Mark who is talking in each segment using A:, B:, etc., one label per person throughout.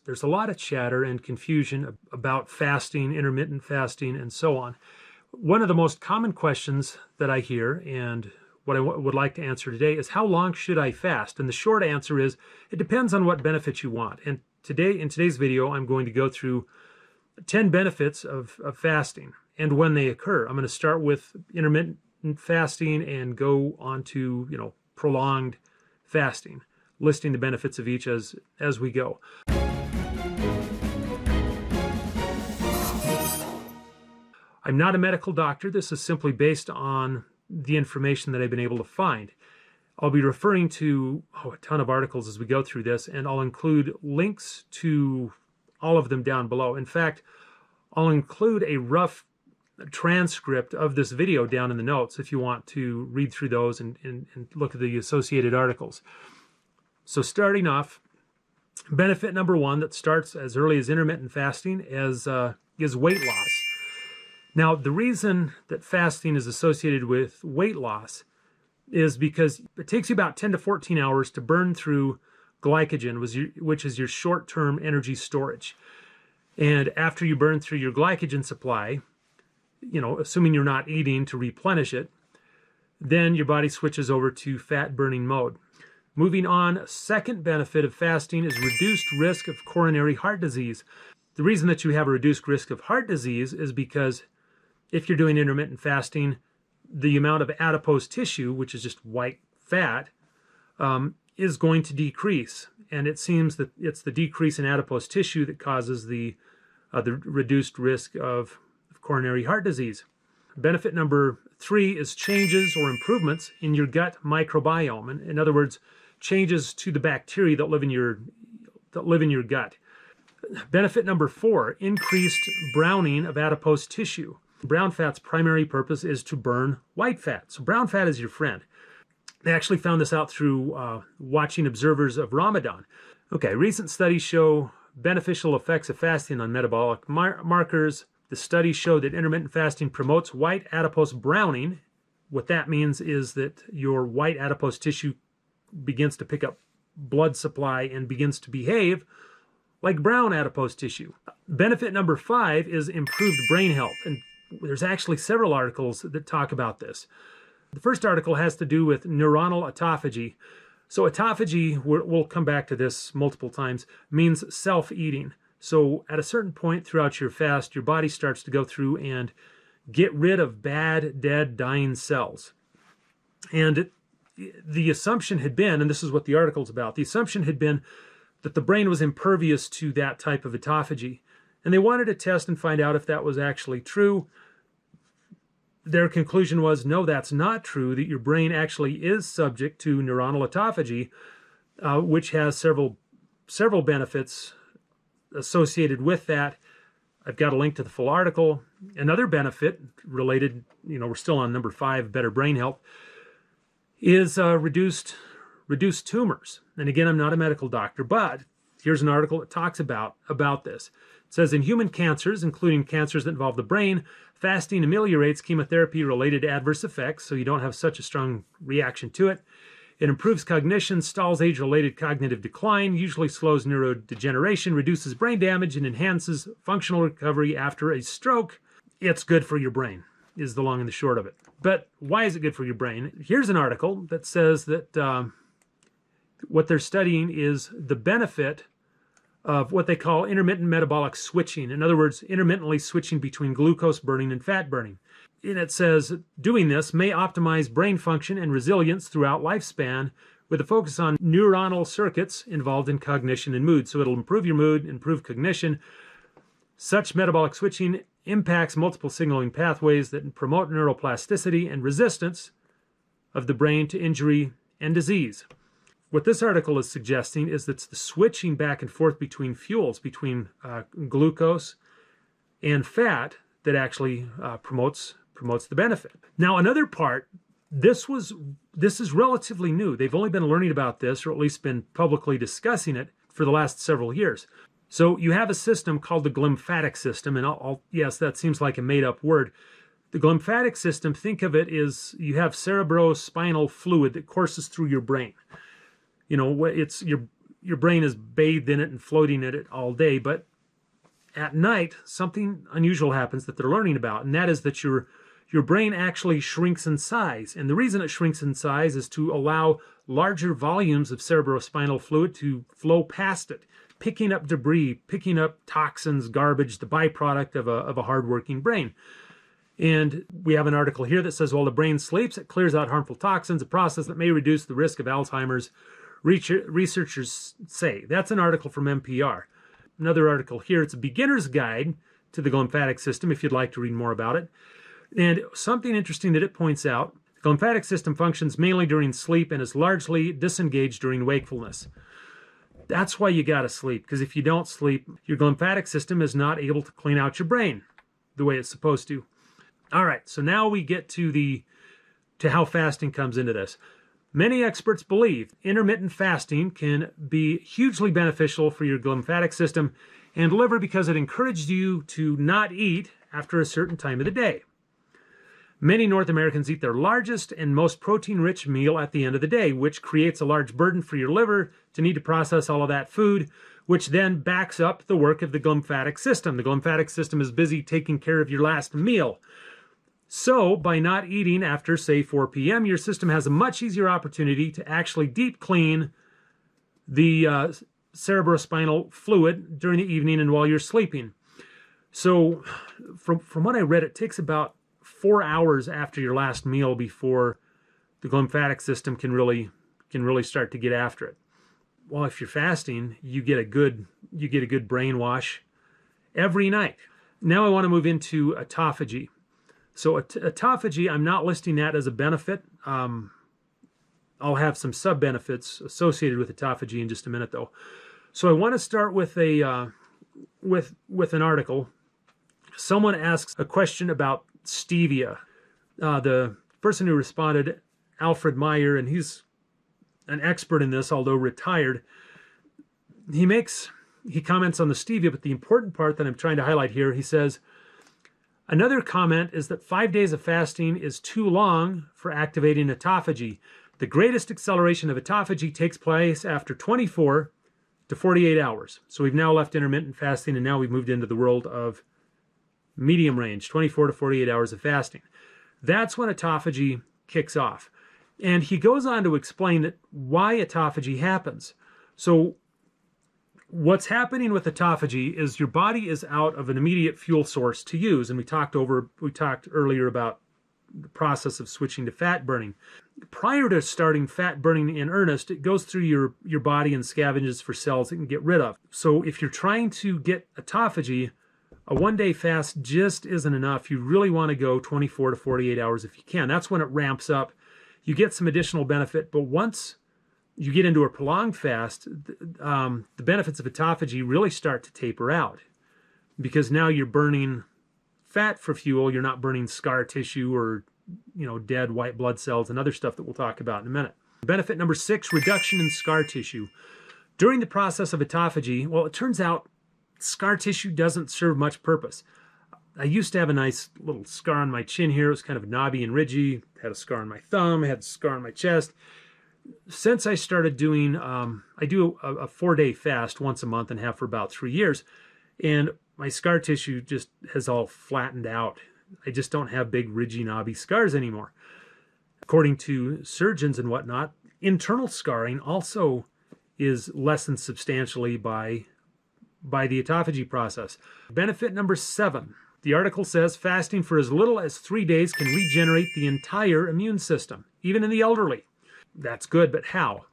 A: There's a lot of chatter and confusion about fasting, intermittent fasting, and so on. One of the most common questions that I hear, and what I would like to answer today, is how long should I fast? And the short answer is, it depends on what benefits you want. And today, in today's video, I'm going to go through 10 benefits of fasting and when they occur. I'm going to start with intermittent fasting and go on to, prolonged fasting, listing the benefits of each as we go. I'm not a medical doctor. This is simply based on the information that I've been able to find. I'll be referring to a ton of articles as we go through this, and I'll include links to all of them down below. In fact, I'll include a rough transcript of this video down in the notes if you want to read through those and look at the associated articles. So starting off, benefit number one that starts as early as intermittent fasting is weight loss. Now, the reason that fasting is associated with weight loss is because it takes you about 10 to 14 hours to burn through glycogen, which is your short-term energy storage. And after you burn through your glycogen supply, assuming you're not eating to replenish it, then your body switches over to fat-burning mode. Moving on, a second benefit of fasting is reduced risk of coronary heart disease. The reason that you have a reduced risk of heart disease is because if you're doing intermittent fasting, the amount of adipose tissue, which is just white fat, is going to decrease. And it seems that it's the decrease in adipose tissue that causes the reduced risk of coronary heart disease. Benefit number three is changes or improvements in your gut microbiome. In other words, changes to the bacteria that live in your gut. Benefit number four, increased browning of adipose tissue. Brown fat's primary purpose is to burn white fat. So brown fat is your friend. They actually found this out through watching observers of Ramadan. Okay, recent studies show beneficial effects of fasting on metabolic markers. The studies show that intermittent fasting promotes white adipose browning. What that means is that your white adipose tissue begins to pick up blood supply and begins to behave like brown adipose tissue. Benefit number five is improved brain health. And there's actually several articles that talk about this. The first article has to do with neuronal autophagy. So autophagy, we'll come back to this multiple times, means self-eating. So at a certain point throughout your fast, your body starts to go through and get rid of bad, dead, dying cells. And the assumption had been, and this is what the article's about, the assumption had been that the brain was impervious to that type of autophagy. And they wanted to test and find out if that was actually true. Their conclusion was, no, that's not true, that your brain actually is subject to neuronal autophagy, which has several benefits associated with that. I've got a link to the full article. Another benefit related, we're still on number five, better brain health, is reduced tumors. And again, I'm not a medical doctor, but here's an article that talks about this. It says, in human cancers, including cancers that involve the brain, fasting ameliorates chemotherapy-related adverse effects, so you don't have such a strong reaction to it. It improves cognition, stalls age-related cognitive decline, usually slows neurodegeneration, reduces brain damage, and enhances functional recovery after a stroke. It's good for your brain, is the long and the short of it. But why is it good for your brain? Here's an article that says that what they're studying is the benefit of what they call intermittent metabolic switching. In other words, intermittently switching between glucose burning and fat burning. And it says doing this may optimize brain function and resilience throughout lifespan with a focus on neuronal circuits involved in cognition and mood. So it'll improve your mood, improve cognition. Such metabolic switching impacts multiple signaling pathways that promote neuroplasticity and resistance of the brain to injury and disease. What this article is suggesting is that it's the switching back and forth between fuels, between glucose and fat, that actually promotes the benefit. Now, another part, this is relatively new. They've only been learning about this, or at least been publicly discussing it, for the last several years. So you have a system called the glymphatic system, and yes, that seems like a made-up word. The glymphatic system, think of it as you have cerebrospinal fluid that courses through your brain. It's your brain is bathed in it and floating in it all day. But at night, something unusual happens that they're learning about, and that is that your brain actually shrinks in size. And the reason it shrinks in size is to allow larger volumes of cerebrospinal fluid to flow past it, picking up debris, picking up toxins, garbage, the byproduct of a hardworking brain. And we have an article here that says, while the brain sleeps, it clears out harmful toxins, a process that may reduce the risk of Alzheimer's, researchers say. That's an article from NPR. Another article here, it's a beginner's guide to the glymphatic system, if you'd like to read more about it. And something interesting that it points out, the glymphatic system functions mainly during sleep and is largely disengaged during wakefulness. That's why you got to sleep, because if you don't sleep, your glymphatic system is not able to clean out your brain the way it's supposed to. All right, so now we get to how fasting comes into this. Many experts believe intermittent fasting can be hugely beneficial for your glymphatic system and liver because it encourages you to not eat after a certain time of the day. Many North Americans eat their largest and most protein-rich meal at the end of the day, which creates a large burden for your liver to need to process all of that food, which then backs up the work of the glymphatic system. The glymphatic system is busy taking care of your last meal. So, by not eating after, say, 4 p.m., your system has a much easier opportunity to actually deep clean the cerebrospinal fluid during the evening and while you're sleeping. So, from what I read, it takes about 4 hours after your last meal before the glymphatic system can really start to get after it. Well, if you're fasting, you get a good brain wash every night. Now I want to move into autophagy. So autophagy, I'm not listing that as a benefit. I'll have some sub-benefits associated with autophagy in just a minute, though. So I want to start with an article. Someone asks a question about stevia. The person who responded, Alfred Meyer, and he's an expert in this, although retired. He comments on the stevia, but the important part that I'm trying to highlight here, he says, another comment is that 5 days of fasting is too long for activating autophagy. The greatest acceleration of autophagy takes place after 24 to 48 hours. So we've now left intermittent fasting, and now we've moved into the world of medium range, 24 to 48 hours of fasting. That's when autophagy kicks off. And he goes on to explain why autophagy happens. So what's happening with autophagy is your body is out of an immediate fuel source to use. And we talked earlier about the process of switching to fat burning. Prior to starting fat burning in earnest, it goes through your body and scavenges for cells it can get rid of. So if you're trying to get autophagy, a one-day fast just isn't enough. You really want to go 24 to 48 hours if you can. That's when it ramps up. You get some additional benefit, but once you get into a prolonged fast, the benefits of autophagy really start to taper out because now you're burning fat for fuel. You're not burning scar tissue or dead white blood cells and other stuff that we'll talk about in a minute. Benefit number 6, reduction in scar tissue. During the process of autophagy, well, it turns out scar tissue doesn't serve much purpose. I used to have a nice little scar on my chin here. It was kind of knobby and ridgy. Had a scar on my thumb. I had a scar on my chest. Since I started doing, I do a 4-day fast once a month and have for about 3 years. And my scar tissue just has all flattened out. I just don't have big, ridgy, knobby scars anymore. According to surgeons and whatnot, internal scarring also is lessened substantially by the autophagy process. Benefit number 7. The article says fasting for as little as 3 days can regenerate the entire immune system, even in the elderly. That's good, but how?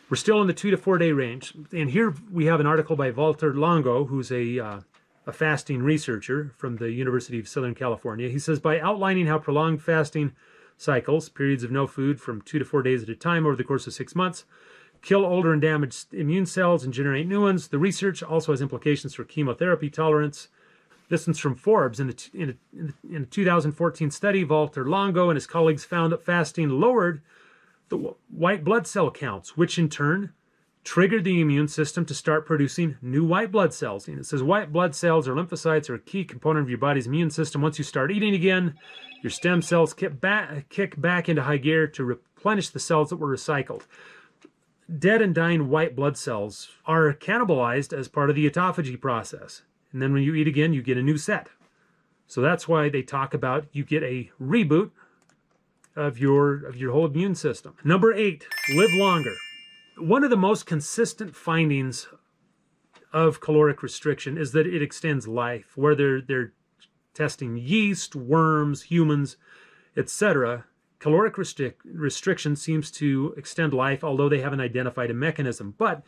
A: We're still in the 2 to 4 day range. And here we have an article by Walter Longo, who's a fasting researcher from the University of Southern California. He says, by outlining how prolonged fasting cycles, periods of no food from 2 to 4 days at a time over the course of 6 months, kill older and damaged immune cells and generate new ones. The research also has implications for chemotherapy tolerance. This one's from Forbes. In a 2014 study, Walter Longo and his colleagues found that fasting lowered the white blood cell counts, which in turn triggered the immune system to start producing new white blood cells. And it says white blood cells or lymphocytes are a key component of your body's immune system. Once you start eating again, your stem cells kick back into high gear to replenish the cells that were recycled. dead and dying white blood cells are cannibalized as part of the autophagy process. And then when you eat again, you get a new set. So that's why they talk about you get a reboot of your whole immune system. Number 8, live longer. One of the most consistent findings of caloric restriction is that it extends life. Where they're testing yeast, worms, humans, etc., caloric restriction seems to extend life, although they haven't identified a mechanism. But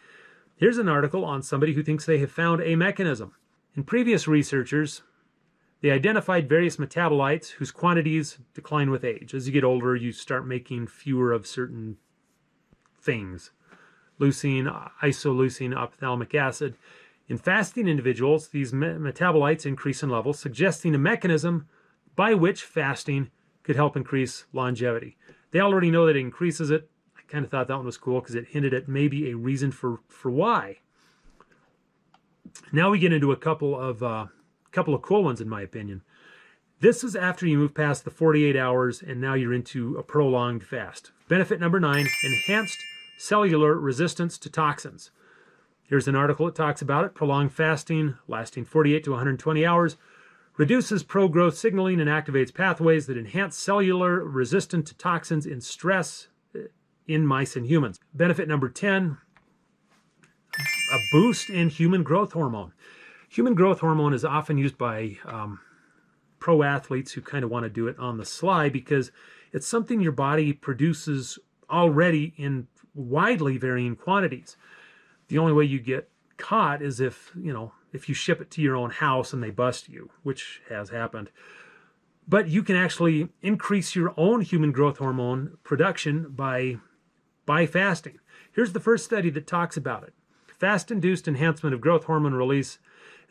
A: here's an article on somebody who thinks they have found a mechanism. In previous researchers, they identified various metabolites whose quantities decline with age. As you get older, you start making fewer of certain things. Leucine, isoleucine, ophthalmic acid. In fasting individuals, these metabolites increase in levels, suggesting a mechanism by which fasting could help increase longevity. They already know that it increases it. I kind of thought that one was cool because it hinted at maybe a reason for why. Now we get into a couple of cool ones, in my opinion. This is after you move past the 48 hours and now you're into a prolonged fast. Benefit number 9, enhanced cellular resistance to toxins. Here's an article that talks about it. Prolonged fasting, lasting 48 to 120 hours, reduces pro-growth signaling and activates pathways that enhance cellular resistance to toxins in stress in mice and humans. Benefit number 10, a boost in human growth hormone. Human growth hormone is often used by pro athletes who kind of want to do it on the sly because it's something your body produces already in widely varying quantities. The only way you get caught is if you ship it to your own house and they bust you, which has happened. But you can actually increase your own human growth hormone production by fasting. Here's the first study that talks about it. Fast-induced enhancement of growth hormone release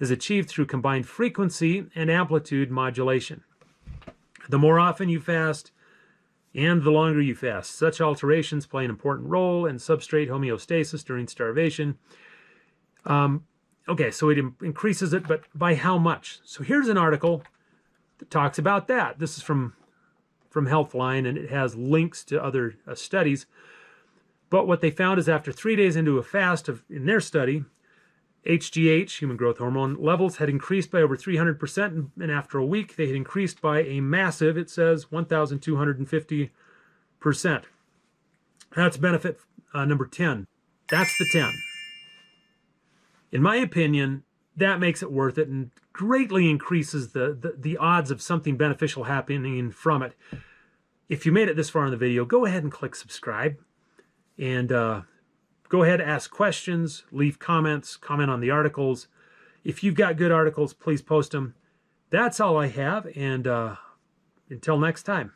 A: is achieved through combined frequency and amplitude modulation. The more often you fast and the longer you fast, such alterations play an important role in substrate homeostasis during starvation. Okay, so it increases it, but by how much? So here's an article that talks about that. This is from Healthline, and it has links to other studies. But what they found is after 3 days into a fast in their study, HGH, human growth hormone, levels had increased by over 300%, and after a week, they had increased by a massive, it says, 1,250%. That's benefit number 10. That's the 10. In my opinion, that makes it worth it and greatly increases the odds of something beneficial happening from it. If you made it this far in the video, go ahead and click subscribe. And go ahead, ask questions, leave comments, comment on the articles. If you've got good articles, please post them. That's all I have, and until next time.